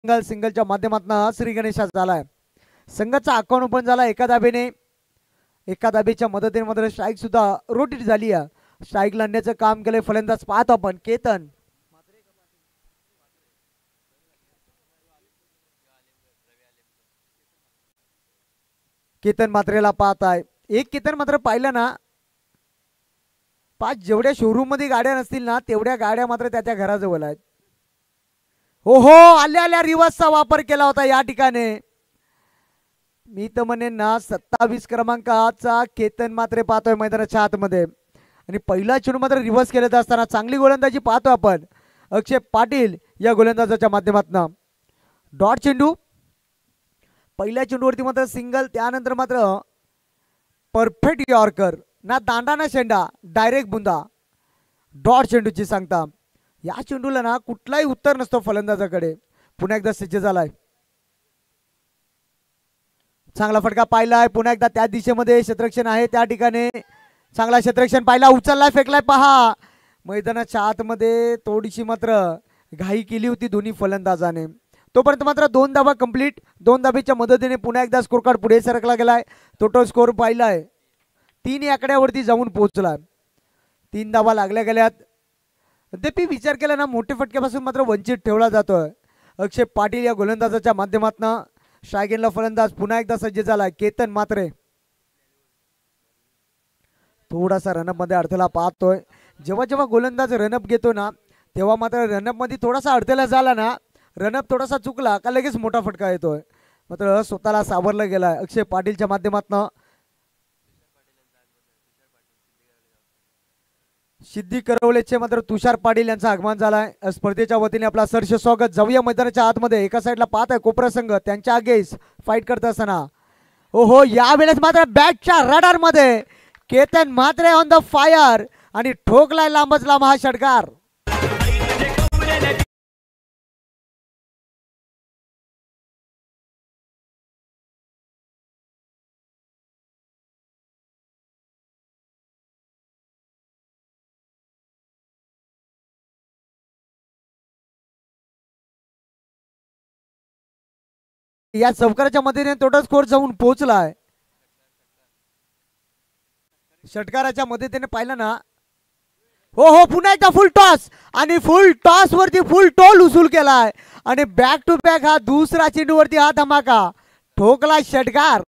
सिंगलच्या माध्यमातून श्री गणेशा झालाय. संघाचा अकाउंट ओपन झाला एका धाबेने. एका धाबेच्या मदतीने मात्र स्ट्राईक सुद्धा रोटेट झाली आहे. स्ट्राईक लावण्याचं काम केलंय फलंदाज पाहतो आपण केतन. केतन मात्रेला पाहत आहे. एक केतन मात्र पाहिलं ना, 5 जेवढ्या शोरूम मध्ये गाड्या नसतील ना तेवढ्या गाड्या मात्र त्याच्या घराजवळ आहेत. हो हो, आल्या आल्या रिवर्सचा वापर केला होता या ठिकाणी. मी तर म्हणेन ना 27 क्रमांकाचा केतन मात्रे पाहतोय मैदानाच्या आतमध्ये. आणि पहिला चेंडू मात्र रिव्हर्स केलेला असताना चांगली गोलंदाजी पाहतो आपण अक्षय पाटील या गोलंदाजाच्या माध्यमातून. डॉट चेंडू, पहिल्या चेंडूवरती मात्र सिंगल, त्यानंतर मात्र परफेक्ट यॉर्कर, ना दांडा ना शेंडा, डायरेक्ट बुंदा. डॉट चेंडूची सांगता. या चेंडूला ना कुठलाही उत्तर नसतो फलंदाजाकडे. पुन्हा एकदा सज्ज झालाय. चांगला फटका पाहिलाय. पुन्हा एकदा त्या दिशेमध्ये क्षेत्ररक्षण आहे त्या ठिकाणी. चांगला क्षेत्ररक्षण पाहिला, उचललाय, फेकलाय. पहा मैदानाच्या आतमध्ये थोडीशी मात्र घाई केली होती दोन्ही फलंदाजाने. तोपर्यंत मात्र 2 धावा कंप्लीट. 2 धाबेच्या मदतीने पुन्हा एकदा स्कोर कार्ड पुढे सरकला गेलाय. टोटल स्कोर पाहिलाय 3 या आकड्यावरती जाऊन पोहोचला. 3 धावा लागल्या गेल्यात. अद्याप विचार केला ना मोठे फटक्यापासून मात्र वंचित ठेवला जातोय. अक्षय पाटील या गोलंदाजाच्या माध्यमातून स्ट्रायगेनला फलंदाज पुन्हा एकदा सज्ज झाला केतन मात्रे. थोडासा रनअप मध्ये अडथळा पाहतोय. जेव्हा जेव्हा गोलंदाज रनअप घेतो ना तेव्हा मात्र रनअप मध्ये थोडासा अडथळा झाला ना, रनअप थोडासा चुकला का लगेच मोठा फटका येतोय. मात्र स्वतःला सावरलं गेलाय अक्षय पाटीलच्या माध्यमातून. सिद्धी करवलेचे मात्र तुषार पाटील यांचं आगमन झालाय. स्पर्धेच्या वतीने आपला सहर्ष स्वागत. जाऊया मैदानाच्या आतमध्ये. एका साईडला पाहत आहे कोपरा संघ त्यांच्या आगेस फाईट करत असताना. हो यावेळेस मात्र बॅटच्या रडार मध्ये केतन मात्रे ऑन द फायर आणि ठोकलाय लांबच लांब हा षटकार. या चौकाराच्या मदतीने टोटल स्कोर जाऊन पोहोचलाय. षटकाराच्या मदतीने पाहिलं ना. हो पुन्हा एकदा फुल टॉस आणि फुल टॉस वरती फुल टोल उसूल केलाय आणि बॅक टू बॅक हा दुसरा चेंडूवरती हा धमाका. ठोकला षटकार.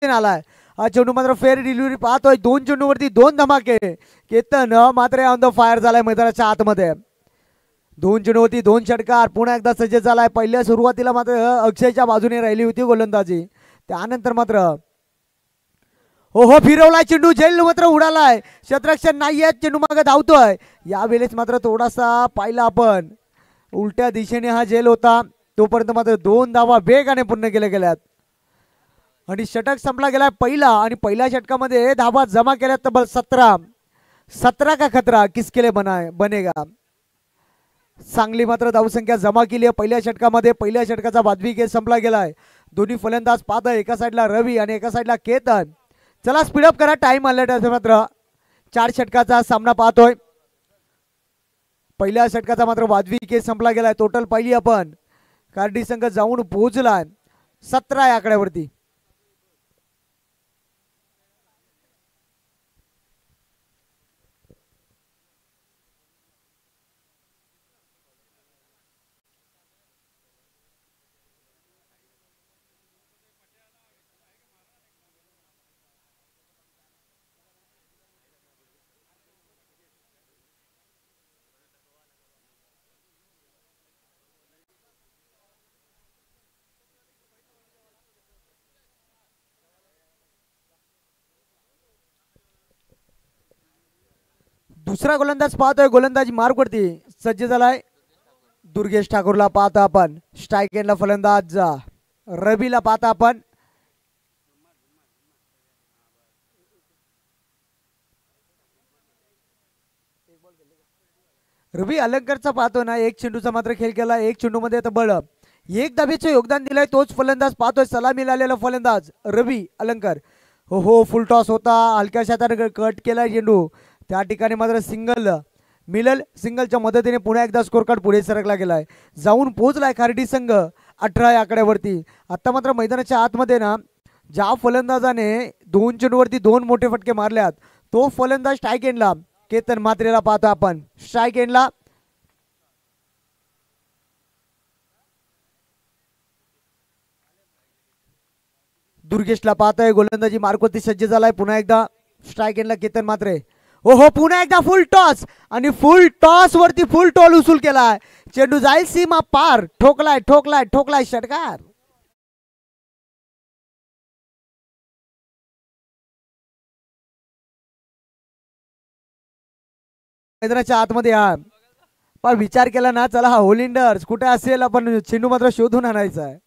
आलाय हा चेंडू मात्र फेअर डिलिव्हरी पाहतोय. 2 चेंडूवरती 2 धमाके. केतन मात्र ऑन द फायर झालाय मैदानाच्या आतमध्ये. 2 चेंडूवरती 2 षटकार. पुन्हा एकदा सज्ज झालाय. पहिल्या सुरुवातीला मात्र अक्षयच्या बाजूने राहिली होती गोलंदाजी. त्यानंतर मात्र हो फिरवलाय चेंडू. झेल मात्र उडालाय. क्षेत्ररक्षण नाहीये. चेंडू मागे धावतोय. यावेळेस मात्र थोडासा पाहिला आपण उलट्या दिशेने हा झेल होता. तोपर्यंत मात्र 2 धावा वेगाने पूर्ण केल्या गेल्यात आणि षटक संपला गेला पहिला. आणि पहिल्या षटकामध्ये धावा जमा केल्या तब्बल 17 का खतरा किसके लिए बनेगा. चांगली मात्र धावसंख्या जमा केली आहे पहिल्या षटकामध्ये. पहिल्या षटकाचा वाजवी खेळ संपला गेलाय. दोन्ही फलंदाज पाहत आहे. एका साईडला रवी आणि एका साईडला केतन. चला स्पीडअप करा, टाइम आला मात्र. 4 षटकाचा सामना पाहतोय. पहिल्या षटकाचा मात्र वाजवी खेळ संपला गेलाय. टोटल पाहिली आपण कार्डी संघ जाऊन पोहोचलाय 17 या आकड्यावरती. दुसरा गोलंदाज पाहतोय, गोलंदाजी मार्कवरती सज्ज झालाय. दुर्गेश ठाकूरला पाहतो आपण. स्ट्राईक एंडला फलंदाज रवीला पाहता आपण. रवी अलंकरचा पाहतो ना, एक चेंडूचा मात्र खेळ केला. एक चेंडू मध्ये तब्बल एक धावेचं योगदान दिलंय. तोच फलंदाज पाहतोय, सलामीला आलेला फलंदाज रवी अलंकर. हो फुल टॉस होता, हलक्याशा हाताने कट केला चेंडू. त्या ठिकाणी मात्र सिंगल मिलल. सिंगलच्या मदतीने पुन्हा एकदा स्कोर कार्ड पुढे सरकला गेलाय. जाऊन पोहोचलाय खार्डी संघ 18 या आकड्यावरती. आता मात्र मैदानाच्या आतमध्ये ना, ज्या फलंदाजाने 2 चेंडूवरती 2 मोठे फटके मारल्यात, तो फलंदाज स्ट्राईक एंडला केतन म्हात्रेला पाहतो आपण. स्ट्राईक एंडला दुर्गेशला पाहतोय. गोलंदाजी मार्कवरती सज्ज झालाय. पुन्हा एकदा स्ट्राईक एंडला केतन म्हात्रे. हो पुन्हा एकदा फुल टॉस आणि फुल टॉस वरती फुल टॉल उसूल केलाय. चेंडू जाईल सीमा पार. ठोकलाय ठोकलाय ठोकलाय षटकार. मैदानाच्या आतमध्ये हा पण विचार केला ना, चला हा होलिंडर्स कुठे असेल, आपण चेंडू मात्र शोधून आणायचा आहे.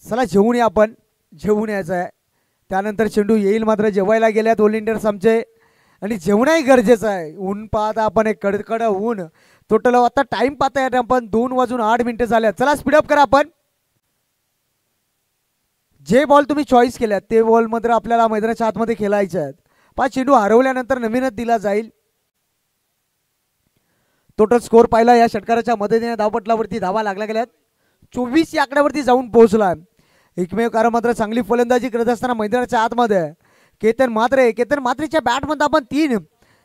चला जेवून या, आपण जेवून यायचं आहे. त्यानंतर चेंडू येईल. मात्र जेवायला गेल्यात ओलिंडर्स आमचे आणि जेवणही गरजेचं आहे. ऊन पाहता आपण, एक कडकड ऊन. टोटल आता टाइम पाहता येत आपण 2:08 झाल्या. चला स्पीडअप करा आपण. जे बॉल तुम्ही चॉईस केल्यात ते बॉल मात्र आपल्याला मैदानाच्या आतमध्ये खेळायचे आहेत. 5 चेंडू हरवल्यानंतर नवीनच दिला जाईल. टोटल स्कोर पाहिला या षटकाराच्या मदतीने धावपटलावरती धावा लागल्या गेल्यात. 24 या आकड्यावरती जाऊन पोहोचला. एकमेव कारण मात्र चांगली फलंदाजी करत असताना मैदानाच्या आतमध्ये केतन म्हात्रे. केतन म्हात्रेच्या बॅटमध्ये आपण 3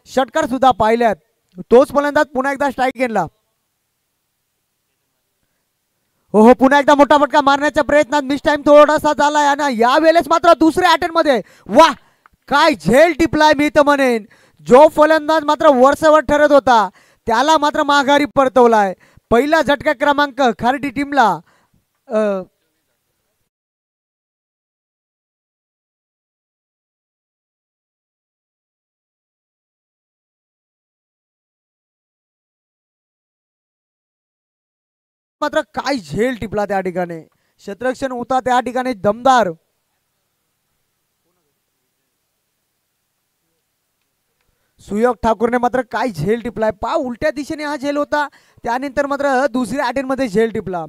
षटकार सुद्धा पाहिल्यात. तोच फलंदाज पुन्हा एकदा स्ट्राईक एंडला. हो पुन्हा एकदा मोठा फटका मारण्याच्या प्रयत्नात मिस टाइम थोडासा झालाय आणि यावेळेस मात्र दुसऱ्या अटेम्प्ट मध्ये वाह काय झेल टिपलाय. मी तर म्हणेन जो फलंदाज मात्र वरचेवर ठरत होता त्याला मात्र माघारी परतवलाय. पहिला झटका क्रमांक खार्डी टीमला. मात्र काय झेल टिपला त्या ठिकाणी. क्षेत्ररक्षण होता त्या ठिकाणी दमदार. सुयोग ठाकूरने मात्र काय झेल टिपलाय. उलट्या दिशेने हा झेल होता. त्यानंतर मात्र दुसऱ्या अटेम्प्टमध्ये झेल टिपला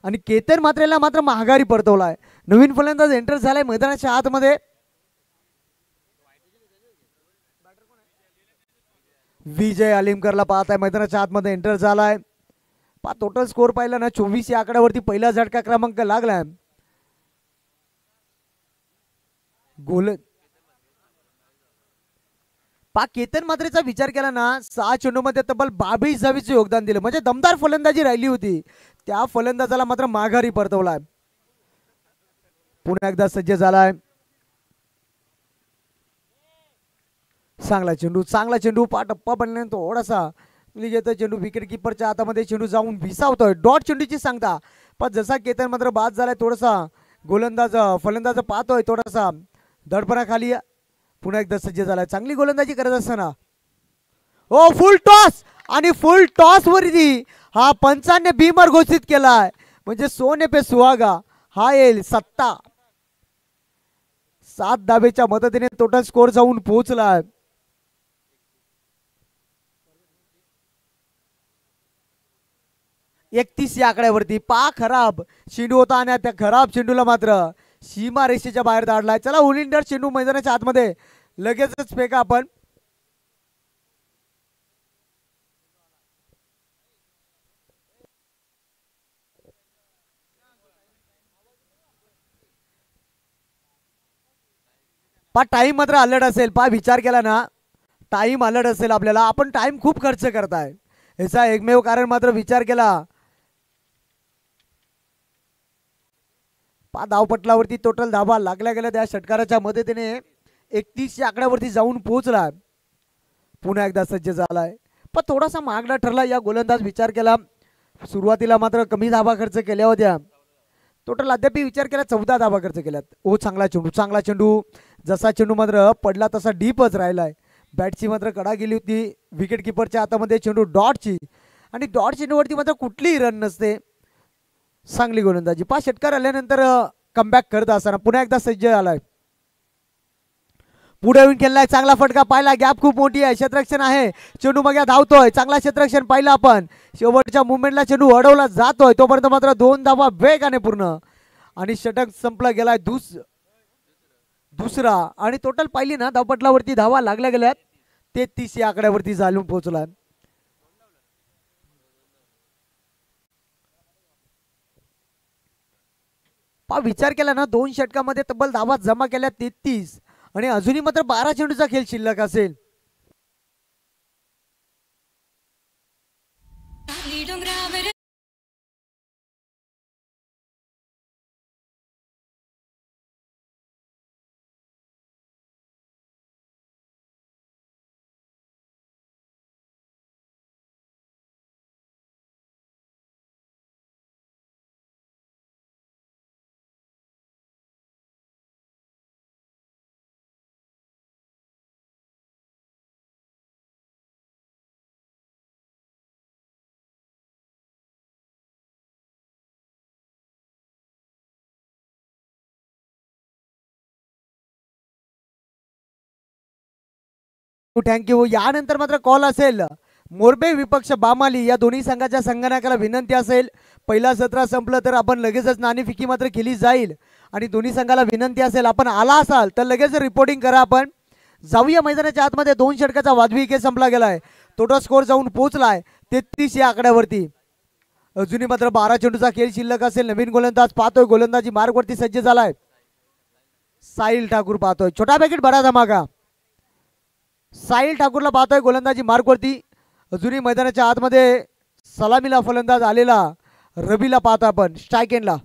आणि केतन म्हात्रेला मात्र माघारी परतवलाय. नवीन फलंदाज एंटर झालाय मैदानाच्या आतमध्ये. विजय अलिमकरला पाहताय मैदानाच्या आतमध्ये एंटर झालाय. टोटल स्कोर पाहिला ना, 24 या आकड्यावरती पहिला झटका क्रमांक लागलाय. गोल केतन म्हात्रेचा विचार केला ना, 6 चेंडूमध्ये तब्बल 22 धावेचे योगदान दिले. म्हणजे दमदार फलंदाजी राहिली होती. त्या फलंदाजाला मात्र माघारी परतवलाय. पुन्हा एकदा सज्ज झालाय. चांगला चेंडू टप्पा बनल्यानंतर थोडासा घेतोय चेंडू. विकेट किपरच्या हातामध्ये चेंडू जाऊन विसावतोय. डॉट चेंडूची सांगता. पण जसा केतन मात्र बाद झालाय, थोडासा फलंदाज पाहतोय, थोडासा दडपणा खाली. पुन्हा एकदा सज्ज झालाय. चांगली गोलंदाजी करत असताना हो फुल टॉस आणि फुल टॉस वरती हा पंचांनी बीमर घोषित केलाय. म्हणजे सोने पे सुहागा हा येईल सत्ता. 7 धावेच्या मदतीने टोटल स्कोर जाऊन पोहोचला. एकतीस या आकड्यावरती खराब चेंडू होता आणि त्या खराब चेंडूला मात्र सीमा रेषेच्या बाहेर धाडलाय. चला ओलिंडर चेंडू मैदानाच्या आतमध्ये लगेचच फेका आपण. टाइम मात्र अलर्ट असेल. विचार केला ना, टाइम अलर्ट असेल आपल्याला. आपण टाइम खूप खर्च करताय. याचा एकमेव कारण मात्र विचार केला. धावपटलावरती टोटल धावा लागल्या गेल्या त्या षटकाराच्या मदतीने 31 या आकड्यावरती जाऊन पोहोचला. पुन्हा एकदा सज्ज झालाय. पण थोडासा महागडा ठरला या गोलंदाज. विचार केला सुरुवातीला मात्र कमी धावा खर्च केल्या होत्या. टोटल अद्याप विचार केला 14 धावा खर्च केल्यात. ओ चांगला चेंडू जसा चेंडू मात्र पडला तसा डीपच राहिलाय. बॅटची मात्र कडा गेली होती विकेट किपरच्या हातामध्ये. चेंडू डॉटची आणि डॉट चेंडूवरती मात्र कुठलीही रन नसते. चांगली गोलंदाजी. 5 षटकार आल्यानंतर कमबॅक करत असताना पुन्हा एकदा सज्ज झालाय. पुढे येऊन खेळलाय. चांगला फटका पाहिला. गॅप खूप मोठी आहे. क्षेत्ररक्षण आहे. चेंडू मग धावतोय. चांगला क्षेत्ररक्षण पाहिलं आपण. शेवटच्या मुवमेंटला चेंडू अडवला जातोय. तोपर्यंत मात्र 2 धावा वेगाने पूर्ण आणि षटक संपला गेलाय. दुसरा आणि टोटल पाहिली ना धावपटलावरती धावा लागल्या गेल्यात 33 या आकड्यावरती जाऊन पोहोचला. विचार केला ना 2 षटकामध्ये तब्बल धावा जमा केल्या 33 आणि अजूनही मात्र 12 चेंडूचा खेळ शिल्लक असेल. थँक्यू. यानंतर मात्र कॉल असेल मोरबे विपक्ष बामाली या दोन्ही संघाच्या संगणकाला विनंती असेल. पहिला सत्र संपलं तर आपण लगेचच नाणेफेकी मात्र केली जाईल आणि दोन्ही संघाला विनंती असेल आपण आला असाल तर लगेच रिपोर्टिंग करा. आपण जाऊया मैदानाच्या आतमध्ये. 2 षटकाचा वाजवी खेळ संपला गेलाय. टोटल स्कोर जाऊन पोहोचलाय 33 या आकड्यावरती. अजूनही मात्र 12 चेंडूचा खेळ शिल्लक असेल. नवीन गोलंदाज पाहतोय. गोलंदाजी मार्गवरती सज्ज झालाय. साहिल ठाकूर पाहतोय. छोटा पॅकेट बडा धमाका. साहिल ठाकूरला पाहतोय गोलंदाजी मार्गवरती. अजूनही मैदानाच्या आतमध्ये सलामीला फलंदाज आलेला रवीला पाहतो आपण स्ट्राईक एंडला.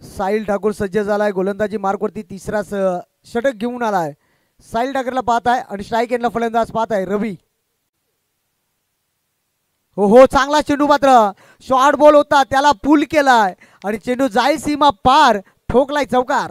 साहिल ठाकूर सज्ज झालाय. गोलंदाजी मार्गवरती तिसरा षटक घेऊन आलाय. साहिल ठाकूरला पाहताय आणि स्ट्राईक एंडला फलंदाज पाहताय रवी. हो चांगला चेंडू मात्र शॉर्ट बॉल होता त्याला पुल केलाय आणि चेंडू जाईल सीमा पार. ठोकलाय चौकार.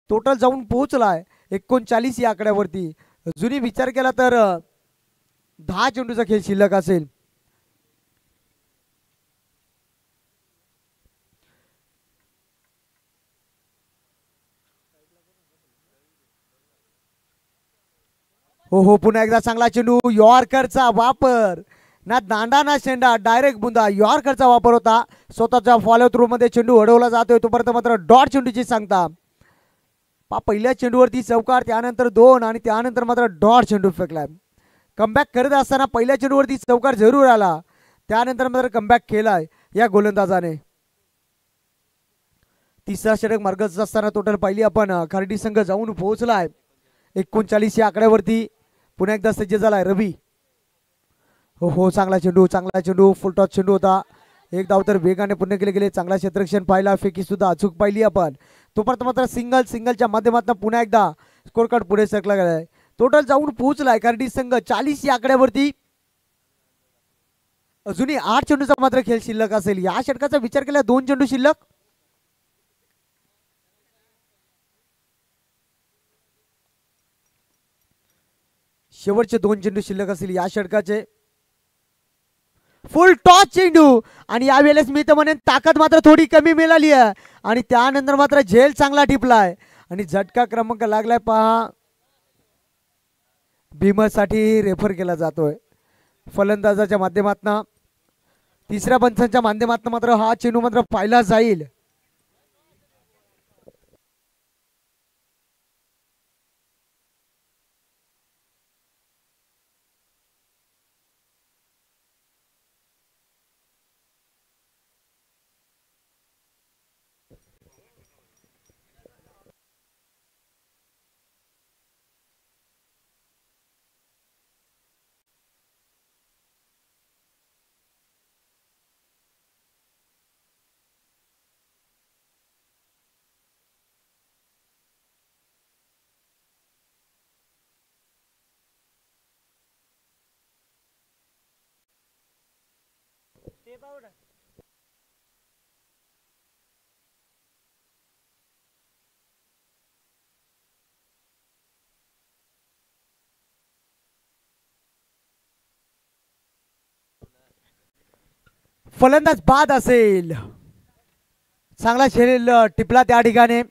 टोटल जाऊन पोहोचलाय 39 या आकड्यावरती. अजूनही विचार केला तर 10 चेंडूचा खेळ शिल्लक असेल. हो पुन्हा एकदा चांगला चेंडू. यॉर्करचा वापर ना दांडा ना शेंडा डायरेक्ट बुंदा. यॉर्करचा वापर होता. स्वतःच्या फॉलो थ्रू मध्ये चेंडू अडवला जातोय. तोपर्यंत मात्र डॉट चेंडूची सांगता. पहिल्या चेंडूवरती चौकार त्यानंतर 2 आणि त्यानंतर मात्र डॉट चेंडू फेकलाय. कमबॅक करत असताना पहिल्या चेंडूवरती चौकार जरूर आला. त्यानंतर मात्र कमबॅक केलाय या गोलंदाजाने. तिसरा षटक मार्गच असताना टोटल पाहिली आपण खर्डी संघ जाऊन पोहोचलाय 39 या आकड्यावरती. पुन्हा एकदा सज्ज झालाय रवी. हो चांगला चेंडू फुल टॉस चेंडू होता. एक धाव तर वेगाने पूर्ण केले गेले. चांगला क्षेत्ररक्षण पाहिला. फेकी सुद्धा अचूक पाहिली आपण. तोपर्यंत मात्र सिंगलच्या माध्यमातून पुन्हा एकदा स्कोर कार्ड पुढे सरकला गेलाय. टोटल जाऊन पोहोचलाय खर्डी संघ 40 या आकड्यावरती. अजूनही 8 चेंडूचा मात्र खेळ शिल्लक असेल. या षटकाचा विचार केला 2 चेंडू शिल्लक. शेवटचे 2 चेंडू शिल्लक असतील या षटकाचे. फुल टॉस चेंडू आणि यावेळेस मी तर म्हणेन ताकद मात्र थोडी कमी मिळाली आहे आणि त्यानंतर मात्र झेल चांगला टिपलाय आणि झटका क्रमांक लागलाय पहा. भीमरसाठी रेफर केला जातोय फलंदाजाच्या माध्यमातून. तिसऱ्या पंचांच्या माध्यमातून मात्र हा चेंडू मात्र पाहिला जाईल. फलंदाज बाद असेल. चांगला झेल टिपला त्या ठिकाणी.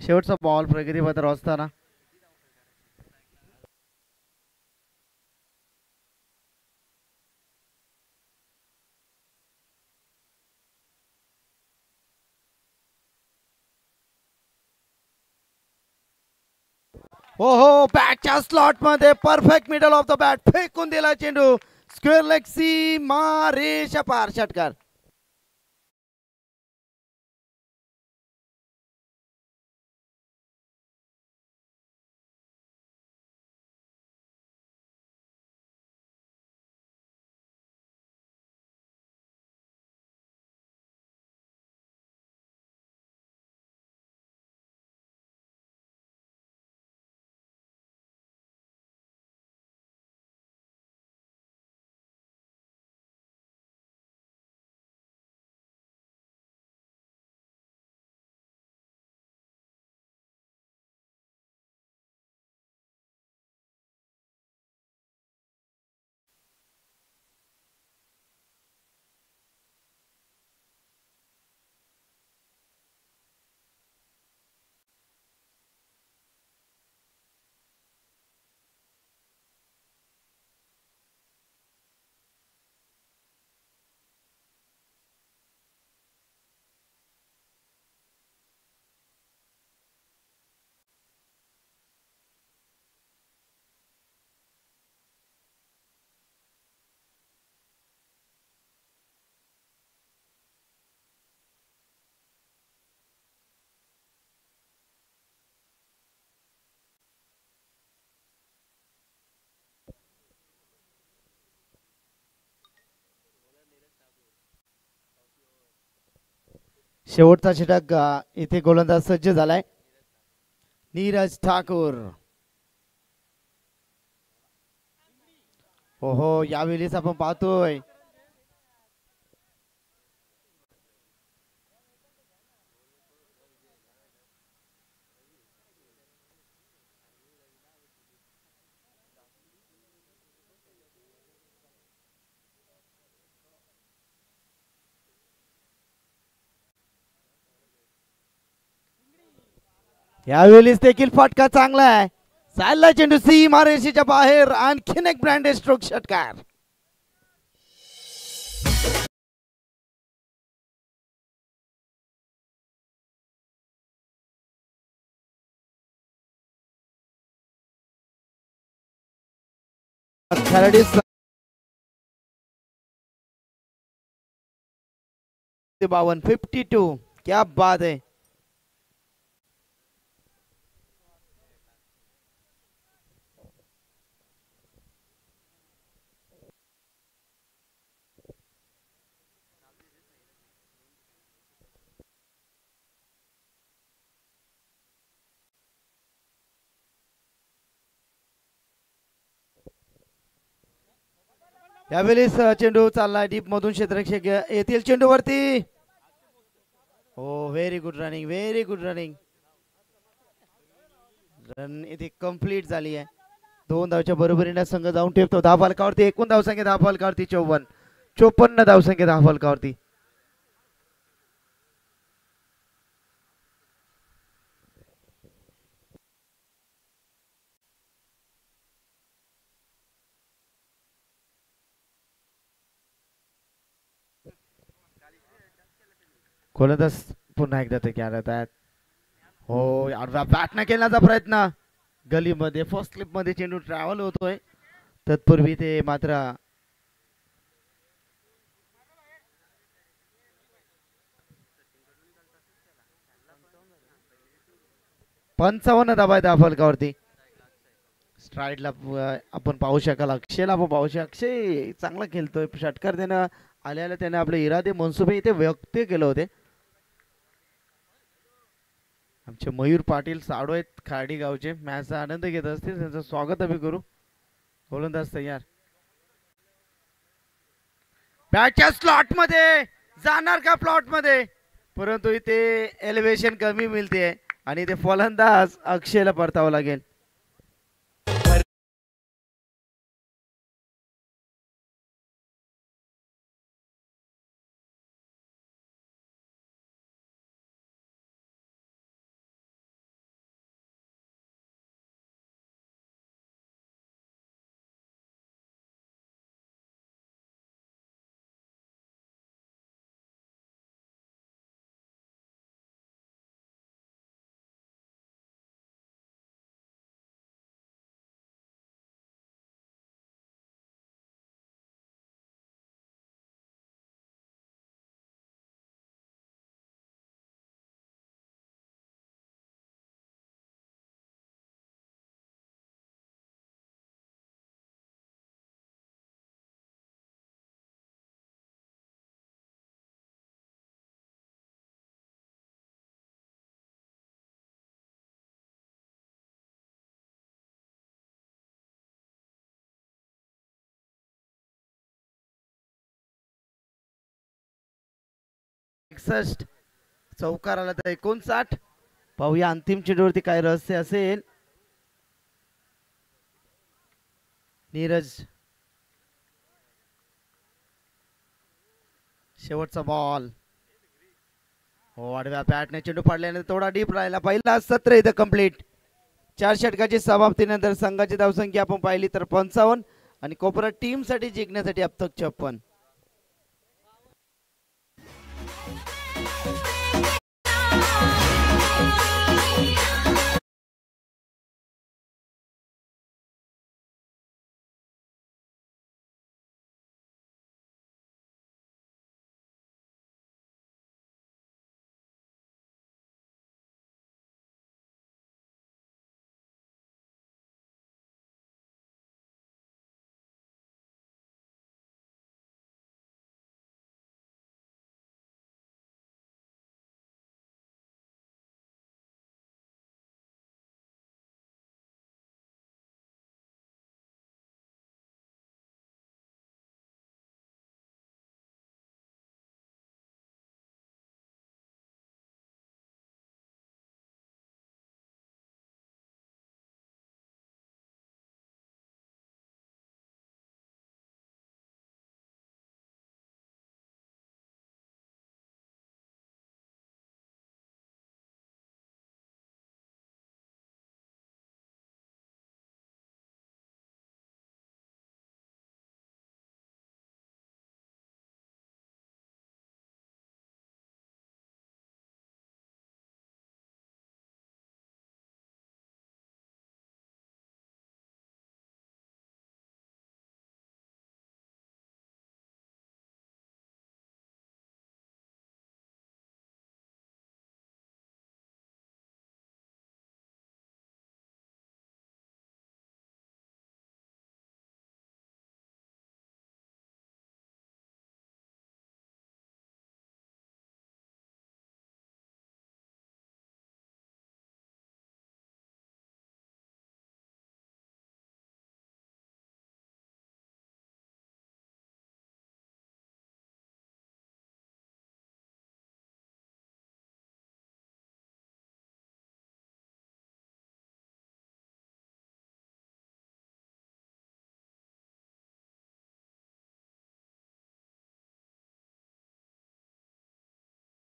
शेवटचा बॉल प्रगतीपत्र असताना हो हो बॅटच्या स्लॉट मध्ये perfect middle of the bat फेकून दिला चेंडू. स्क्वेअर लेग सी मारेच्या पार षटकार. शेवटचा षटक इथे गोलंदाज सज्ज झालाय. नीरज ठाकूर. हो हो यावेळेस आपण पाहतोय यावेळेस देखील फटका चांगला आहे. चालला चेंडू सी मारेशीच्या बाहेर. आणखीन एक ब्रँडेड स्ट्रोक षटकार. खेळाडू 52 क्या बात है. यावेळेस चेंडू चालला डीप मधून क्षेत्ररक्षक येतील चेंडूवरती. हो very good running, very good running. Run इथे कंप्लीट झाली आहे. 2 धावच्या बरोबरीने संघ जाऊन ठेवतो धावफलकावरती. एकूण धावसंख्या धावफलकावरती 54 धावसंख्या धावफलकावरती. गोलंदाज पुन्हा एकदा ते खेळत आहेत. हो आडव्या बॅटने खेळण्याचा प्रयत्न गलीमध्ये फर्स्ट क्लिप मध्ये चेंडू ट्रॅव्हल होतोय. तत्पूर्वी ते मात्र 55 धावा आहेत फलकावरती. स्ट्राईडला आपण पाहू शकाल अक्षयला आपण पाहू शकतो. अक्षय चांगला खेळतोय. षटकार त्यानं आल्याला त्याने आपले इरादे मनसुबे इथे व्यक्त केले होते. आमचे मयूर पाटील साडू आहेत खाडी गावचे मॅचचा आनंद घेत असतील त्यांचं स्वागत आम्ही करू. गोलंदाज तयार बॅटच्या स्लॉट मध्ये जाणार का प्लॉट मध्ये परंतु इथे एलिव्हेशन कमी मिळते आणि ते फलंदाज अक्षयला परतावं लागेल. चौकार आला तर 59. पाहूया अंतिम चेंडूवरती काय रहस्य असेल. नीरज शेवटचा बॉल. हो आडव्या बॅटने चेंडू पाडल्याने थोडा डीप राहिला. पहिला सत्र इथं कंप्लीट. 4 षटकाची समाप्तीनंतर संघाची धावसंख्या आपण पाहिली तर 55 आणि कोपरा टीम साठी जिंकण्यासाठी अब तक 56.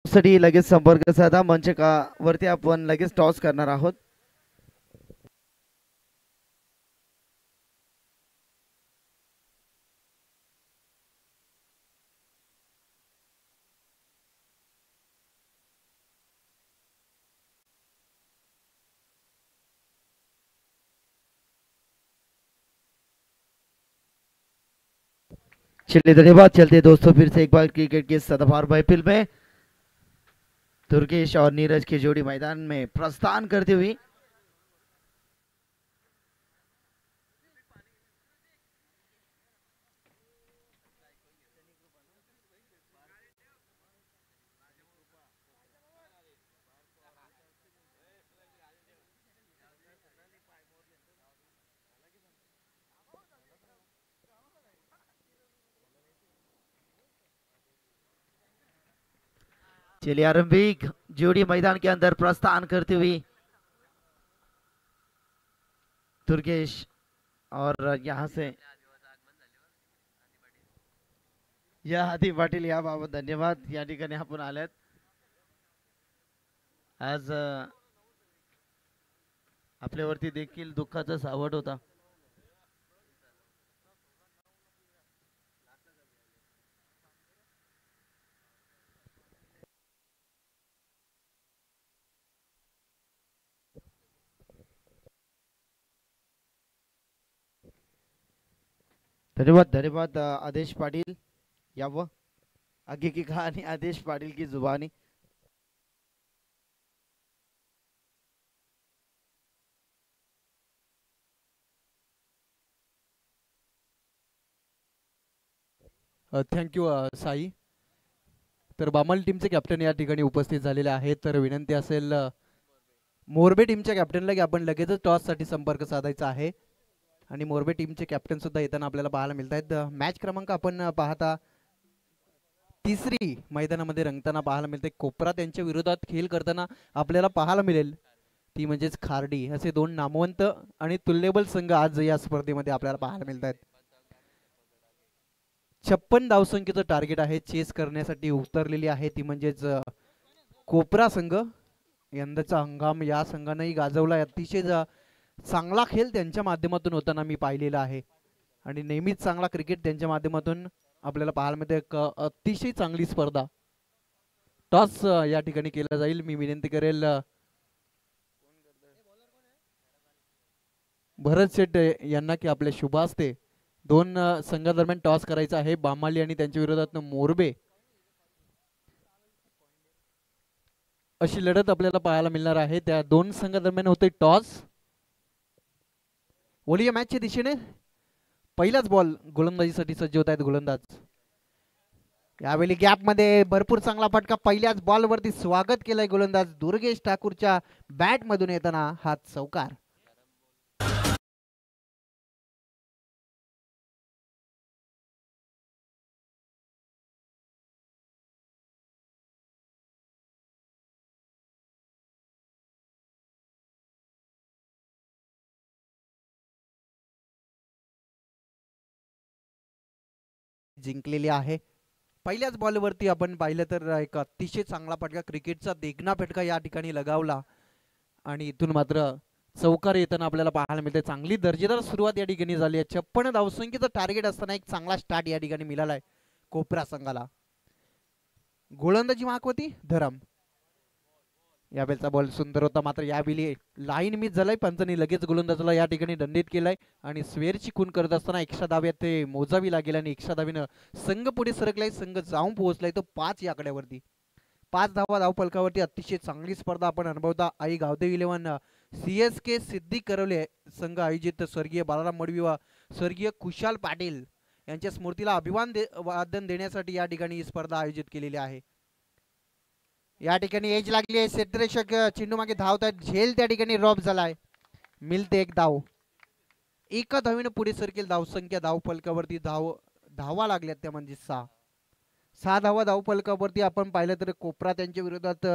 साठी लगेच संपर्क साधा. मंच का वरती आपण लगेच टॉस करणार आहोत. चलिए धन्यवाद। चलते दोस्तों फिर से एक बार क्रिकेट के सदाबहार महफिल में दुर्गेश और नीरज की जोड़ी मैदान में प्रस्थान करते हुए चलिए आरंभिक जोड़ी मैदान के अंदर प्रस्थान करते हुए दुर्गेश और यहाँ से या आधी पाटील याबाबत धन्यवाद। या ठिकाणी आपण आल्यात आज आपल्यावरती देखील दुःखाचा सावट होता। धन्यवाद धन्यवाद आदेश पाटिल यावं आगे की कहानी आदेश पाटिल की जुबानी। थँक्यू साई। तर बामल टीमचे कॅप्टन या ठिकाणी उपस्थित झालेले आहेत। तर विनंती असेल मोरबे टीमच्या कॅप्टनला की आपण लगेचच टॉससाठी संपर्क साधायचा आहे आणि मोरबे टीमचे कॅप्टन सुद्धा येताना आपल्याला पाहायला मिळत आहेत। मॅच क्रमांक आपण पाहता तिसरी मैदानामध्ये रंगताना पाहायला मिळते। कोपरा त्यांच्या विरोधात खेळ करताना आपल्याला पाहायला मिळेल ती म्हणजेच खार्डी। असे दोन नामवंत आणि तुल्यबल संघ आज या स्पर्धेमध्ये आपल्याला पाहायला मिळत आहेत। 56 धावसंख्येचं टार्गेट आहे चेस करण्यासाठी उतरलेली आहे ती म्हणजेच कोपरा संघ। यंदाचा हंगाम या संघानेही गाजवला। अतिशय चांगला खेळ त्यांच्या माध्यमातून होताना मी पाहिलेला आहे आणि नेहमीच चांगला क्रिकेट त्यांच्या माध्यमातून आपल्याला पाहायला मिळते। एक अतिशय चांगली स्पर्धा। टॉस या ठिकाणी केला जाईल। मी विनंती करेल भरत शेट यांना की आपल्या शुभ हस्ते दोन संघादरम्यान टॉस करायचा आहे। बामाली आणि त्यांच्या विरोधात मोरबे अशी लढत आपल्याला पाहायला मिळणार आहे। त्या दोन संघादरम्यान होते टॉस। ओलिया मॅचच्या दिशेने पहिलाच बॉल गोलंदाजीसाठी सज्ज होत आहेत गोलंदाज। यावेळी गॅप मध्ये भरपूर चांगला फटका पहिल्याच बॉल वरती स्वागत केलंय गोलंदाज दुर्गेश ठाकूरच्या बॅट मधून येताना हा चौकार। जिंकलेली आहे। पहिल्याच बॉलवरती आपण पाहिलं तर एक अतिशय चांगला फटका क्रिकेटचा देखना फटका या ठिकाणी लगावला आणि इथून मात्र चौकार येताना आपल्याला पाहायला मिळते। चांगली दर्जेदार सुरुवात या ठिकाणी झाली आहे। 56 धावसंख्येचं टार्गेट असताना एक चांगला स्टार्ट या ठिकाणी मिळालाय कोपरा संघाला। गोलंदाजी मागवती धरम। यावेळचा बॉल सुंदर होता मात्र यावेळी लाईन मिस झालाय। पंचांनी लगेच गोलंदाजाला या ठिकाणी दंडित केलाय आणि स्वेअरची खून करत असताना एक्स्ट्रा धाव्यात ते मोजावी लागेल आणि एक्स्ट्रा धावीनं संघ पुढे सरकलाय। संघ जाऊन पोहोचलाय तो 5 या आकड्यावरती। 5 धावा धावफलकावरती अतिशय चांगली स्पर्धा आपण अनुभवता। आई गावदेव 11 CSK सिद्धी करवले संघ आयोजित स्वर्गीय बाळाराम मडवी व स्वर्गीय खुशाल पाटील यांच्या स्मृतीला अभिवादन देण्यासाठी या ठिकाणी ही स्पर्धा आयोजित केलेली आहे। या ठिकाणी एज लागली आहे। क्षेत्ररक्षक चेंडू मागे धावत आहेत। झेल त्या ठिकाणी ड्रॉप झालाय। मिळते एक धाव। एका धावीने पुढे सरकेल धावसंख्या धावफलकावरती धावा लागल्यात त्या म्हणजे 6 धावा धावफलकावरती आपण पाहिलं तर कोपरा त्यांच्या विरोधात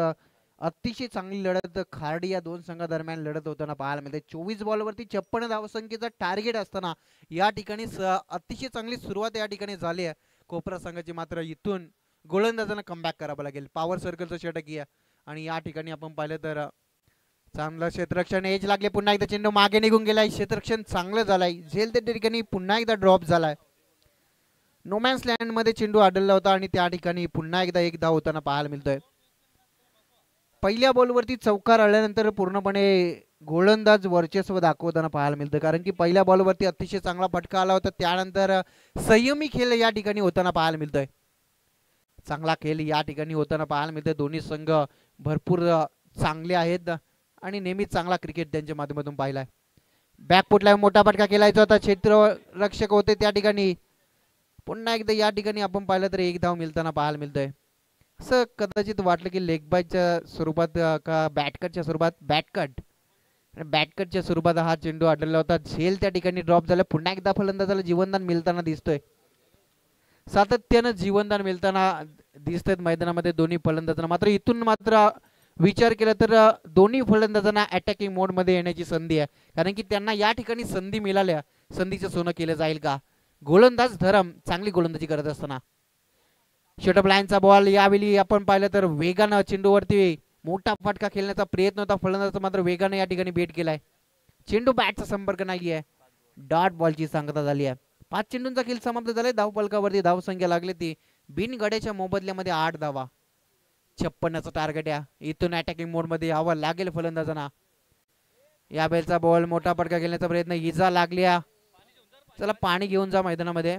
अतिशय चांगली लढत खार्डी या दोन संघादरम्यान लढत होताना पाहायला मिळते। 24 बॉलवरती 56 धावसंख्येचा टार्गेट असताना या ठिकाणी अतिशय चांगली सुरुवात या ठिकाणी झाली आहे कोपरा संघाची। मात्र इथून गोलंदाजांना कमबॅक करावं लागेल। पॉवर सर्कलचं षटक आणि या ठिकाणी आपण पाहिलं तर चांगलं क्षेत्ररक्षण एज लागले। पुन्हा एकदा चेंडू मागे निघून गेलाय। क्षेत्ररक्षण चांगलं झालंय। झेल त्या ठिकाणी पुन्हा एकदा ड्रॉप झालाय। नोमॅन्स लँड मध्ये चेंडू आढळला होता आणि त्या ठिकाणी पुन्हा एकदा एक धाव होताना पाहायला मिळतोय। पहिल्या बॉलवरती चौकार आल्यानंतर पूर्णपणे गोलंदाज वर्चस्व दाखवताना पाहायला मिळतं, कारण की पहिल्या बॉलवरती अतिशय चांगला फटका आला होता. त्यानंतर संयमी खेळ या ठिकाणी होताना पाहायला मिळतोय. चांगला खेळ या ठिकाणी होताना पाहायला मिळतोय. दोन्ही संघ भरपूर चांगले आहेत आणि नेहमीच चांगला क्रिकेट त्यांच्या माध्यमातून पाहिलाय. बॅकफुटला मोठा फटका केलायचा होता. क्षेत्ररक्षक होते त्या ठिकाणी. पुन्हा एकदा या ठिकाणी आपण पाहिलं तर एक धाव मिळताना पाहायला मिळतोय. असं कदाचित वाटलं की लेग बायच्या स्वरूपात का बॅटकटच्या स्वरूपात बॅटकटच्या स्वरूपात हा चेंडू आढळला होता. झेल त्या ठिकाणी ड्रॉप झाला. पुन्हा एकदा फलंदाजाला जीवनदान मिळताना दिसतोय. सातत्यानं जीवनदान मिळताना दिसतात मैदानामध्ये दोन्ही फलंदाजांना. मात्र इथून मात्र विचार केला तर दोन्ही फलंदाजांना अटॅकिंग मोडमध्ये येण्याची संधी आहे, कारण की त्यांना या ठिकाणी संधी मिळाल्या. संधीचं सोनं केलं जाईल का? गोलंदाज धरम चांगली गोलंदाजी करत असताना शटअप लाईनचा बॉल. यावेळी आपण पाहिलं तर वेगानं चेंडूवरती मोठा फटका खेळण्याचा प्रयत्न होता फलंदाजाचा, मात्र वेगानं या ठिकाणी बेट केलाय. चेंडू बॅटचा संपर्क नाहीये. डॉट बॉलची सांगता झाली आहे. 5 चेंडूंचा खेळ समाप्त झालाय. धावफलकावरती धावसंख्या लागली ती बिनगड्याच्या मोबदल्यामध्ये 8 धावा. 56चं टार्गेट आहे. इथून अटॅकिंग मोड मध्ये यावं लागेल फलंदाजांना. या बेलचा बॉल मोठा फटका खेळण्याचा प्रयत्न, इजा लागली. चला पाणी घेऊन जा मैदानामध्ये.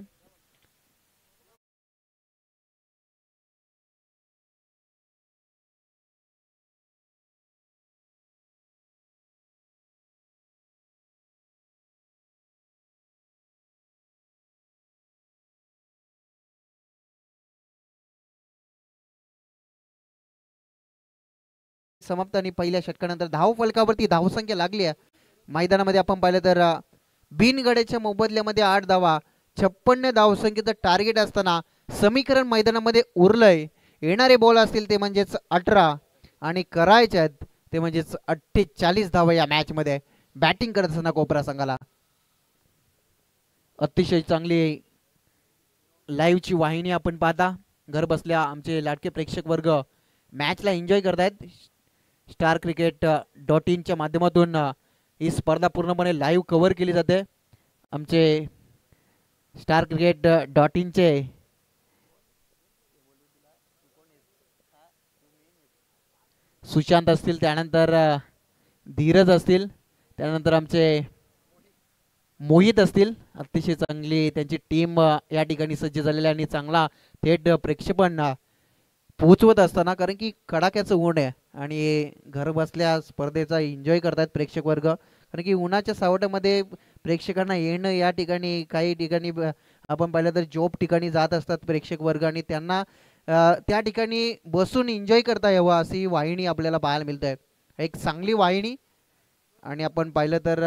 समाप्त आणि पहिल्या षटकानंतर धाव फलकावरती धावसंख्या लागली आहे मैदानामध्ये. आपण पाहिलं तर बिनगड्याच्या मोबदल्यामध्ये 8 धावा. 56 धावसंख्येचं टार्गेट असताना समीकरण मैदानामध्ये उरलंय. येणारे बॉल असतील ते म्हणजेच 18 आणि करायचे आहेत ते म्हणजेच 48 धावा या मॅच मध्ये. बॅटिंग करत असताना कोपरा संघाला अतिशय चांगली लाईव्हची वाहिनी आपण पाहता. घर बसल्या आमचे लाडके प्रेक्षक वर्ग मॅचला एन्जॉय करतायत. StarCricket.in माध्यमातून ही स्पर्धा पूर्णपणे लाईव्ह कव्हर केली जाते. आमचे StarCricket.in सुशांत असतील, त्यानंतर धीरज असतील, त्यानंतर आमचे मोहित असतील. अतिशय चांगली त्यांची टीम या ठिकाणी सज्ज झालेली आणि चांगला थेट प्रेक्षेपण पोहोचवत असताना, कारण की कडाक्याचं ऊन आहे आणि घर बसल्या स्पर्धेचा एन्जॉय करतात प्रेक्षक वर्ग. कारण की उन्हाच्या सावटामध्ये प्रेक्षकांना येणं या ठिकाणी काही ठिकाणी आपण पाहिलं तर जॉब ठिकाणी जात असतात प्रेक्षक वर्ग आणि त्यांना त्या ठिकाणी बसून एन्जॉय करता यावं अशी वाहिनी आपल्याला पाहायला मिळते. एक चांगली वाहिनी. आणि आपण पाहिलं तर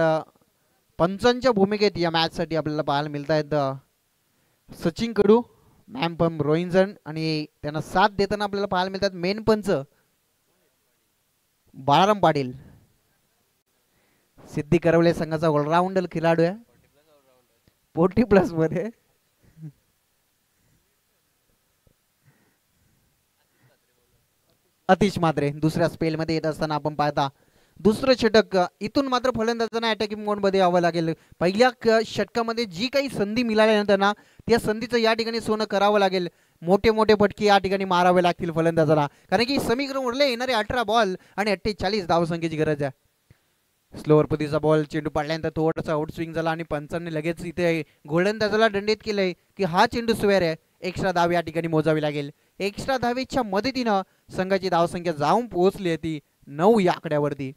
पंचांच्या भूमिकेत या मॅचसाठी आपल्याला पाहायला मिळत आहेत सचिन कडू, मॅम पंप रोहिंजन आणि त्यांना साथ देताना आपल्याला पाहायला मिळतात मेन पंच बाळाराम पाटील. सिद्धी करवले संघाचा ऑलराऊंडर खेळाडू आहे 40+ मध्ये. अतिश मात्रे दुसऱ्या स्पेल मध्ये येत असताना आपण पाहता दुसरं षटक. इथून मात्र फलंदाजांना अटॅकिंग मोड मध्ये यावं लागेल. पहिल्या षटकामध्ये जी काही संधी मिळाल्या त्यांना त्या संधीचं या ठिकाणी सोनं करावं लागेल. मोठे मोठे फटके या ठिकाणी मारावे लागतील फलंदाजाला, कारण की समीकरण उरले. येणारे 18 बॉल आणि 48 धावसंख्येची गरज आहे. स्लोअर पद्धतीचा बॉल चेंडू पडल्यानंतर थोडासा आउट स्विंग झाला आणि पंचांनी लगेच इथे गोलंदाजाला दंडित केलंय की हा चेंडू स्वेअर आहे. एक्स्ट्रा धाव या ठिकाणी मोजावी लागेल. एक्स्ट्रा धावेच्या मदतीनं संघाची धावसंख्या जाऊन पोहोचली ती 9 या आकड्यावरती.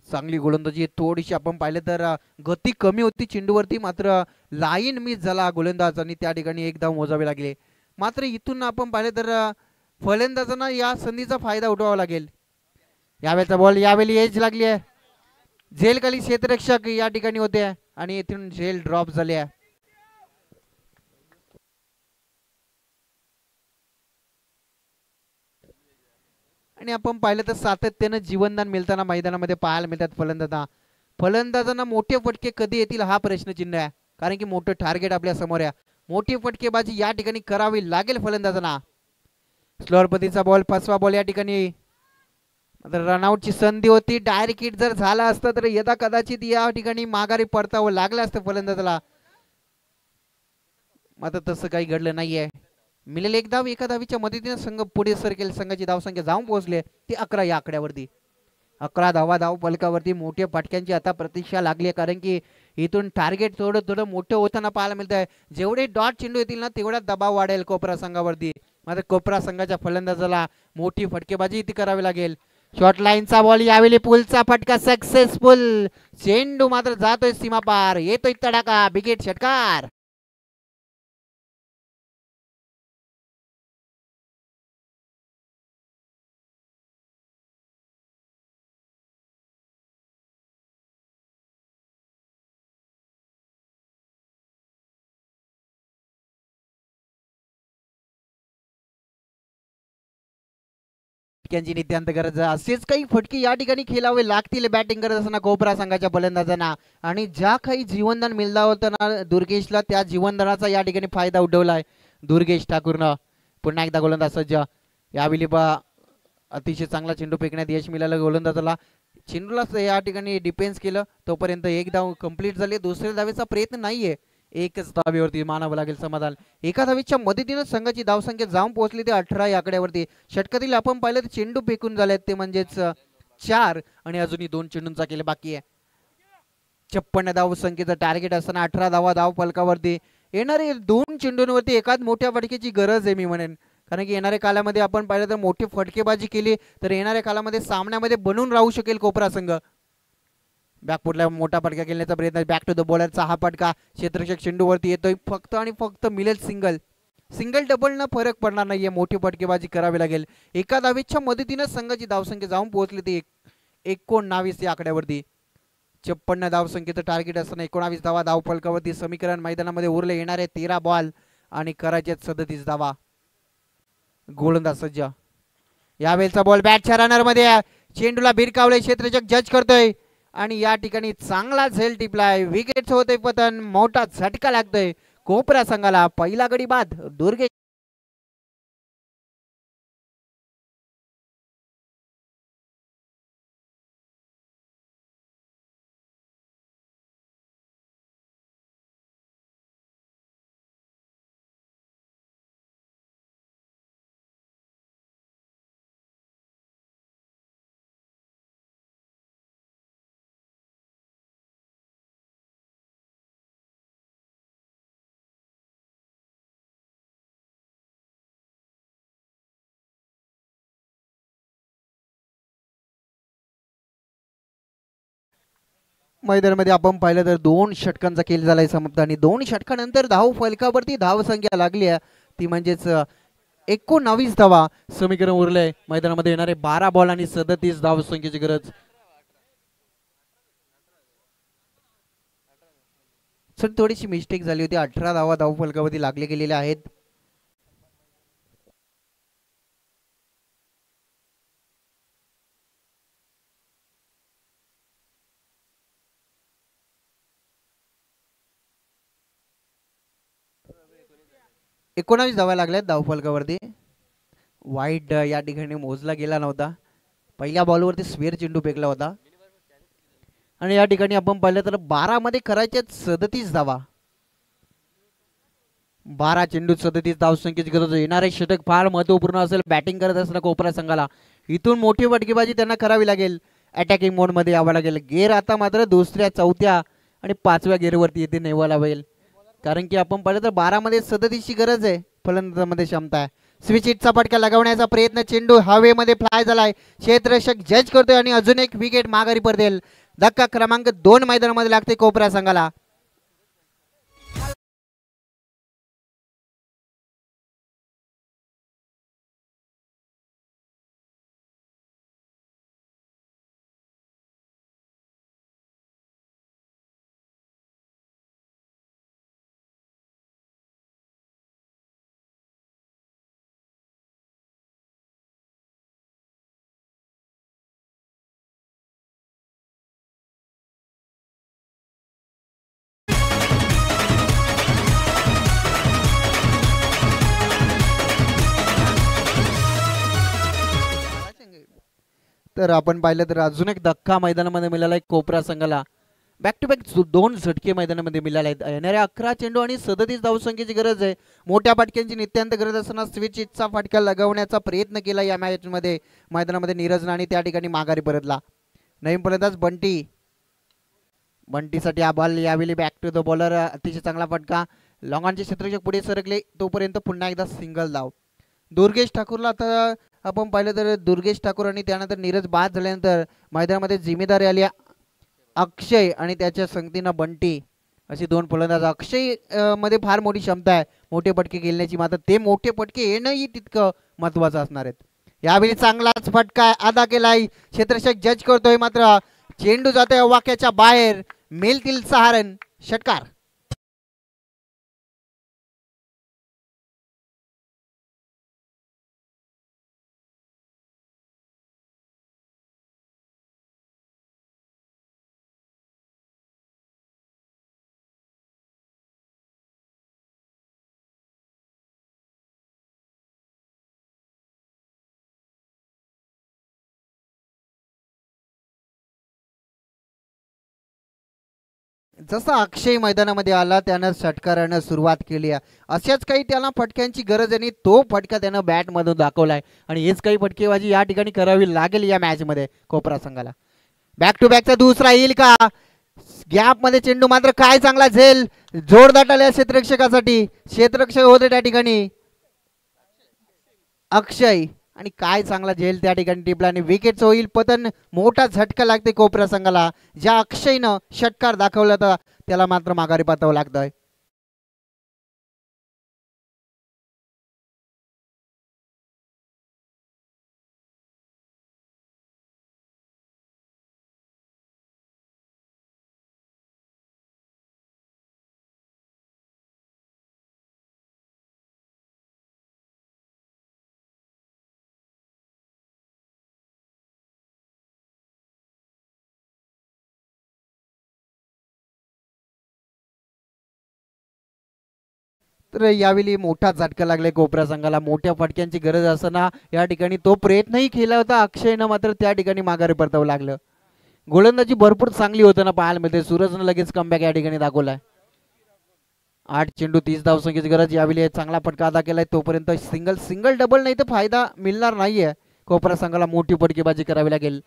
चांगली गोलंदाजी. थोडीशी आपण पाहिलं तर गती कमी होती चेंडूवरती, मात्र लाईन मिस झाला गोलंदाज आणि त्या ठिकाणी एक धाव मोजावी लागली. मात्र इथून आपण पाहिलं तर फलंदाजांना या संधीचा फायदा उठवावा लागेल. यावेळेचा बॉल यावेळी एज लागली आहे. झेल खाली क्षेत्ररक्षक या ठिकाणी होते आणि इथून झेल ड्रॉप झाले आहे. आणि आपण पाहिलं तर सातत्यानं जीवनदान मिळताना मैदानामध्ये पाहायला मिळतात फलंदाजांना मोठे फटके कधी येतील हा प्रश्नचिन्ह आहे, कारण की मोठं टार्गेट आपल्या समोर आहे. मोठी फटकेबाजी या ठिकाणी करावी लागेल फलंदाजांना. स्लोअर पद्धतीचा बॉल फसवा बॉल या ठिकाणी रनआउटची संधी होती. डायरेक्ट हिट जर झाला असता तर यदा कदाचित या ठिकाणी माघारी परतावं लागलं असतं फलंदाजाला, मात्र तसं काही घडलं नाहीये. मिळेल एक धाव. एका धावीच्या मदतीने संघ पुढे सरकेल. संघाची धावसंख्या जाऊन पोहोचले ती 11 या आकड्यावरती. 11 धावा धाव फलकावरती मोठ्या फटक्यांची आता प्रतीक्षा लागली आहे, कारण की इथून टार्गेट थोडं थोडं मोठं होताना पाहायला मिळत आहे. जेवढे डॉट चेंडू येतील ना तेवढा दबाव वाढेल कोपरा संघावरती. मात्र कोपरा संघाच्या फलंदाजाला मोठी फटकेबाजी इथे करावी लागेल. शॉर्ट लाईनचा बॉल, यावेळी पुलचा फटका सक्सेसफुल. चेंडू मात्र जातोय सीमा पार, येतोय तडाखा, बिगेट षटकार. फटक्यांची नित्यांत गरज, असेच काही फटके या ठिकाणी खेळावे लागतील बॅटिंग करत असताना कोपरा संघाच्या फलंदाजांना. आणि ज्या काही जीवनदान मिळला होता ना दुर्गेशला, त्या जीवनदानाचा या ठिकाणी फायदा उठवलाय दुर्गेश ठाकूरनं. पुन्हा एकदा गोलंदाज सज्ज. यावेळी अतिशय चांगला चेंडू फेकण्यात यश मिळालं गोलंदाजाला. चेंडूला या ठिकाणी डिफेन्स केलं, तोपर्यंत एक धाव कंप्लीट झाली. दुसऱ्या धावेचा प्रयत्न नाहीये, एकच धावेवरती मानावं लागेल समाधान. एका धावेच्या मदतीनं संघाची धावसंख्या जाऊन पोहोचली ते 18 या आकड्यावरती. षटकातील आपण पाहिलं तर चेंडू फेकून झाले ते म्हणजेच 4 आणि अजूनही 2 चेंडूंचा केले बाकी आहे. 56 धावसंख्येचं टार्गेट असताना 18 धावा धाव फलकावरती. येणारे 2 चेंडूंवरती एकाच मोठ्या फटकेची गरज आहे मी म्हणेन, कारण की येणाऱ्या कालामध्ये आपण पाहिलं तर मोठी फटकेबाजी केली तर येणाऱ्या कालामध्ये सामन्यामध्ये बनून राहू शकेल कोपरा संघ. बॅकफुटला मोठा फटका खेळण्याचा प्रयत्न, बॅक टू द बॉलरचा हा फटका क्षेत्ररक्षक चेंडूवरती येतोय, फक्त आणि फक्त मिळेल सिंगल. सिंगल डबल न फरक पडणार नाहीये, मोठी फटकेबाजी करावी लागेल. एका धावेच्या मदतीनं संघाची धावसंख्या जाऊन पोहोचली ती 19 या आकड्यावरती. 56 धावसंख्येचं टार्गेट असताना 19 धावा धाव फलकावरती. समीकरण मैदानामध्ये उरले येणारे 13 बॉल आणि करायचे 37 धावा. गोलंदाज सज्ज. यावेळेचा बॉल बॅटच्या रनर मध्ये, चेंडूला भिरकावले, क्षेत्ररक्षक जज करतोय आणि या ठिकाणी चांगला झेल टिपलाय. विकेट होते पतन, मोठा झटका लागतोय कोपरा संघाला. पहिला गडी बाद दुर्गेश. मैदानामध्ये आपण पाहिलं तर 2 षटकांचा खेळ झालाय समाप्त आणि 2 षटकानंतर धाव फलकावरती धाव संख्या लागली आहे ती म्हणजेच 19 धावा. समीकरण उरलंय मैदानामध्ये येणारे 12 बॉल आणि 37 धाव संख्येची गरज. सर थोडीशी मिस्टेक झाली होती, 18 धावा धाव फलकावरती लागले गेलेले आहेत. एकोणावीस धावा लागल्यात धावफलकावरती. वाईड या ठिकाणी मोजला गेला नव्हता. पहिल्या बॉलवरती स्वेअर चेंडू फेकला होता आणि या ठिकाणी आपण पाहिलं तर 12 मध्ये करायचे 37 धावा. 12 चेंडू 37 धावसंख्येची गरज. येणारे षटक फार महत्वपूर्ण असेल बॅटिंग करत असताना कोपरा संघाला. इथून मोठी फटकेबाजी त्यांना करावी लागेल, अटॅकिंग मोड मध्ये यावं लागेल. गेअर आता मात्र दुसऱ्या, चौथ्या आणि 5व्या गेअरवरती येथे नेवायला लागेल, कारण की आपण पाहिलं तर 12 मध्ये 37 ची गरज आहे, फलंदाजामध्ये क्षमता आहे. स्विच हिटचा फटका लगावण्याचा प्रयत्न, चेंडू हवेमध्ये फ्लाय झालाय, क्षेत्ररक्षक जज करतोय आणि अजून एक विकेट माघारी पडतील. धक्का क्रमांक 2 मैदानामध्ये लागते कोपरा संघाला. तर आपण पाहिलं तर अजून एक धक्का मैदानामध्ये मिळाला आहे कोपरा संघाला. बॅक टू बॅक 2 झटके मैदानामध्ये मिळाले आहेत. येणाऱ्या 11 चेंडू आणि 37 धावसंख्येची गरज आहे. मोठ्या फटक्यांची नित्यांत गरज असताना स्विच हिटचा फटका लगावण्याचा प्रयत्न केला या मॅच मध्ये मैदानामध्ये नीरजनं आणि त्या ठिकाणी माघारी परतला. नवीन फलंदाज बंटी. बंटीसाठी हा बॉल यावेळी बॅक टू द बॉलर. अतिशय चांगला फटका. लॉंगॉनचे क्षेत्ररक्षक पुढे सरकले तोपर्यंत पुन्हा एकदा सिंगल धाव. दुर्गेश ठाकूरला आता आपण पाहिलं तर दुर्गेश ठाकूर आणि त्यानंतर नीरज बाद झाल्यानंतर मैदानामध्ये जिम्मेदारी आली अक्षय आणि त्याच्या संगतीनं बंटी अशी दोन फलंदाज. अक्षय मध्ये फार मोठी क्षमता आहे मोठे पटके खेळण्याची, मात्र ते मोठे पटके येणंही तितकं महत्वाचं असणार आहेत. यावेळी चांगलाच फटका अदा केलाय क्षेत्ररक्षक जज करतोय, मात्र चेंडू जातोय वाक्याच्या बाहेर. मिळतील 6 रन. षटकार. जसा अक्षय मैदानामध्ये आला त्यानं षटकारानं सुरुवात केली आहे. अशाच काही त्याला फटक्यांची गरज आहे आणि तो फटका त्यानं बॅटमधून दाखवलाय आणि हेच काही फटकेबाजी या ठिकाणी करावी लागेल या मॅच मध्ये कोपरा संघाला. बॅक टू बॅकचा दुसरा येईल का? गॅप मध्ये चेंडू मात्र काय चांगला झेल. जोरदार आल्या क्षेत्ररक्षकासाठी. क्षेत्ररक्षक होते त्या ठिकाणी अक्षय आणि काय चांगला झेल त्या ठिकाणी टिपला आणि विकेटचं होईल पतन. मोठा झटका लागते कोपरा संघाला. ज्या अक्षयनं षटकार दाखवला होता त्याला मात्र माघारी पाठवावं लागतंय. तर यावेळी मोठा झटका लागलाय कोपरा संघाला. मोठ्या फटक्यांची गरज असताना या ठिकाणी तो प्रयत्नही केला होता अक्षयनं, मात्र त्या ठिकाणी माघारी परतावं लागलं. गोलंदाजी भरपूर चांगली होताना पाहायला मिळते. सूरजनं लगेच कमबॅक या ठिकाणी दाखवलाय. 8 चेंडू 30 धावसंख्येची गरज. यावेळी चांगला फटका अदा केलाय. तोपर्यंत सिंगल डबल नाही तर फायदा मिळणार नाहीये. कोपरा संघाला मोठी फटकेबाजी करावी लागेल.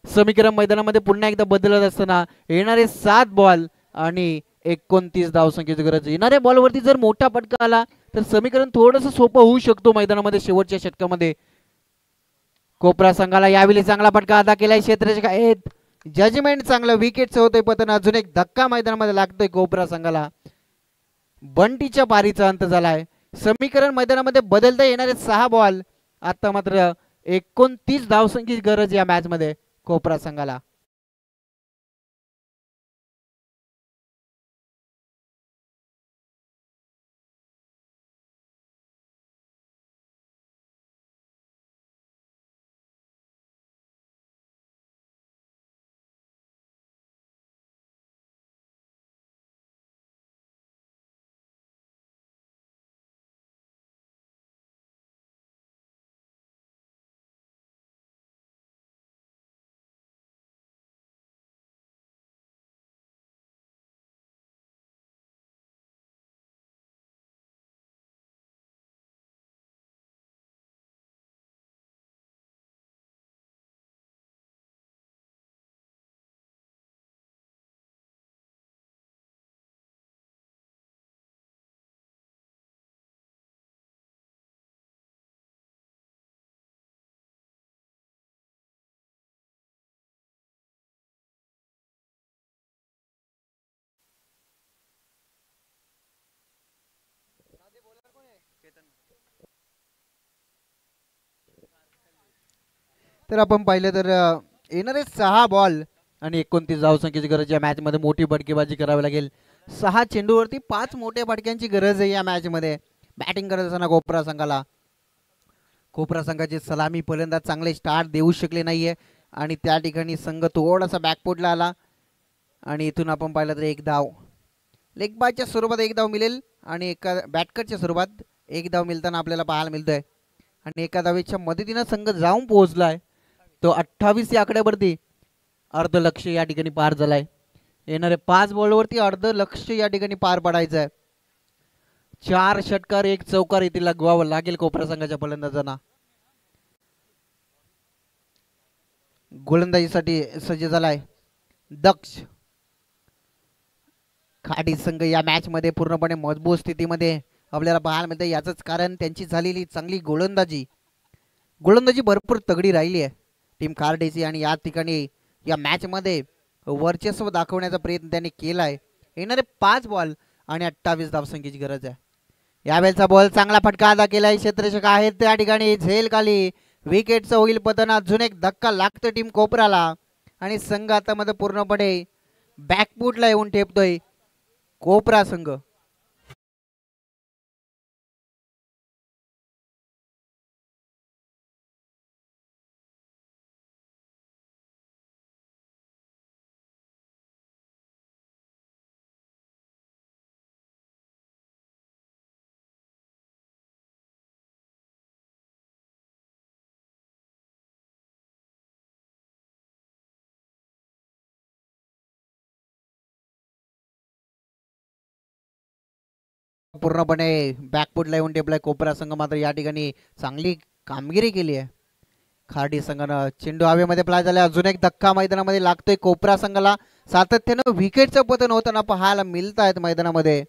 समीकरण मैदानामध्ये पुन्हा एकदा बदलत असताना येणारे 7 बॉल आणि 29 धावसंख्येची गरज. येणाऱ्या बॉलवरती जर मोठा फटका आला तर समीकरण थोडंसं सोपं होऊ शकतो मैदानामध्ये शेवटच्या षटकामध्ये. कोपरा संघाला यावेळी चांगला फटका अदा केलाय क्षेत्ररक्षक. जजमेंट चांगलं. विकेटचं होतंय पतन. अजून एक धक्का मैदानामध्ये लागतोय कोपरा संघाला. बंटीच्या पारीचा अंत झालाय. समीकरण मैदानामध्ये बदलता येणारे 6 बॉल. आता मात्र 29 धावसंख्येची गरज या मॅच मध्ये कोपरा संघाला. तर आपण पाहिलं तर येणारे 6 बॉल आणि 29 धावसंख्येची गरज. या मॅच मध्ये मोठी फटकेबाजी करावी लागेल. 6 चेंडूवरती 5 मोठ्या फटक्यांची गरज आहे या मॅच मध्ये. बॅटिंग करत असताना कोपरा संघाला. कोपरा संघाचे सलामी फलंदाज चांगले स्टार्ट देऊ शकले नाहीये आणि त्या ठिकाणी संघ थोडासा बॅकफुटला आला आणि इथून आपण पाहिलं तर 1 धाव. लेग बायच्या स्वरूपात 1 धाव मिळेल आणि एका बॅटकटच्या स्वरूपात 1 धाव मिळताना आपल्याला पाहायला मिळतोय आणि एका धावेच्या मदतीनं संघ जाऊन पोहोचलाय तो 28 या आकड्यावरती. अर्ध लक्ष या ठिकाणी पार झालाय. येणारे 5 बॉलवरती अर्ध लक्ष या ठिकाणी पार पडायचं आहे. 4 षटकार 1 चौकार येथे लगवावं लागेल कोपरा संघाच्या फलंदाजांना. गोलंदाजीसाठी सज्ज झालाय दक्ष. खाडी संघ या मॅच मध्ये पूर्णपणे मजबूत स्थितीमध्ये आपल्याला पाहायला मिळते. याचंच कारण त्यांची झालेली चांगली गोलंदाजी भरपूर तगडी राहिली आहे टीम खार्डीची. आणि या ठिकाणी या मॅच मध्ये वर्चस्व दाखवण्याचा प्रयत्न त्यांनी केला आहे. येणारे 5 बॉल आणि 28 धावसंख्येची गरज आहे. यावेळेचा बॉल चांगला फटका अदा केलाय. क्षेत्ररक्षक आहेत त्या ठिकाणी झेल खाली विकेटचं होईल पतन. अजून एक धक्का लागतो टीम कोपराला आणि संघ आता मध्ये पूर्णपणे बॅकफूटला येऊन ठेपतोय कोपरा संघ. पूर्णपणे बॅकफूटला येऊन टेपलाय कोपरा संघ. मात्र या ठिकाणी चांगली कामगिरी केली आहे खार्डी संघानं. चेंडू हवेमध्ये फ्लाय झाला. अजून एक धक्का मैदानामध्ये लागतोय कोपरा संघाला. सातत्यानं विकेटचं पतन होताना पाहायला मिळत आहेत मैदानामध्ये.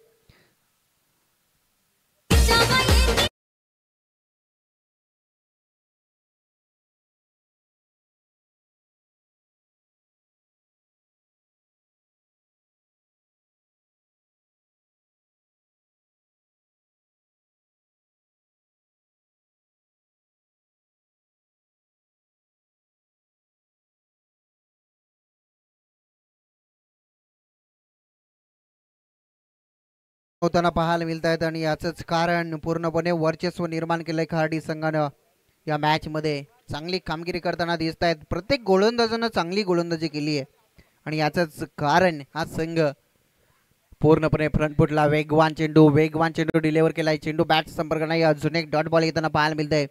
होताना पाहायला मिळत आहेत आणि याचंच कारण पूर्णपणे वर्चस्व निर्माण केलंय खार्डी संघानं. या मॅच मध्ये चांगली कामगिरी करताना दिसत आहेत. प्रत्येक गोलंदाजानं चांगली गोलंदाजी केली आहे आणि याचंच कारण हा संघ पूर्णपणे फ्रंटफुटला वेगवान चेंडू डिलिव्हर केलाय. चेंडू बॅट संपर्क नाही. अजून एक डॉट बॉल येताना पाहायला मिळतंय.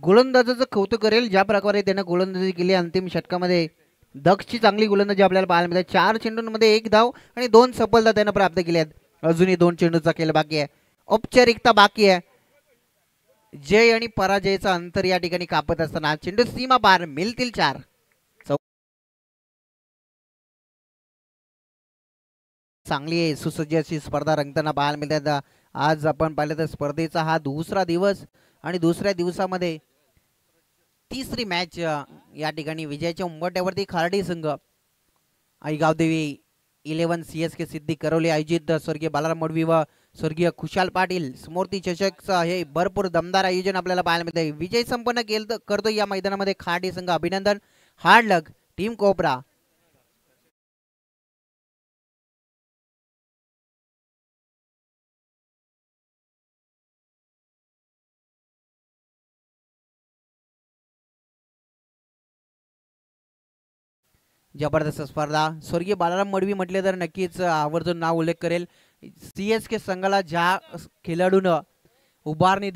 गोलंदाजाचं कौतुक करेल ज्या प्रकारे त्यानं गोलंदाजी केली अंतिम षटकामध्ये. दक्षची चांगली गोलंदाजी आपल्याला पाहायला मिळते. 4 चेंडूंमध्ये 1 धाव आणि 2 सफलता त्यानं प्राप्त केल्या आहेत. अजूनही 2 चेंडूचा खेळ बाकी आहे. औपचारिकता बाकी आहे. जय आणि पराजयचा अंतर या ठिकाणी कापत असताना चेंडू सीमा पार मिळतील 4. चांगली सुसज्ज अशी स्पर्धा रंगताना पाहायला मिळतात. आज आपण पाहिलं तर स्पर्धेचा हा दुसरा दिवस आणि दुसऱ्या दिवसामध्ये तिसरी मॅच या ठिकाणी विजयाच्या उंबरठ्यावरती खार्डी संघ आईगाव देवी 11 CSK सिद्धी करवली आयोजित स्वर्गीय बालाराम मडवी व स्वर्गीय खुशाल पाटील स्मृती चषकचं हे भरपूर दमदार आयोजन आपल्याला पाहायला मिळते. विजय संपन्न करतो या मैदानामध्ये खार्डी संघ. अभिनंदन. हार्ड लक टीम कोपरा. जबरदस्त स्पर्धा. स्वर्गीय बालाराम मडवी म्हटले तर नक्कीच आवर्जून नाव उल्लेख करेल. CSK संघाला ज्या खेळाडूनं उभारणी दिली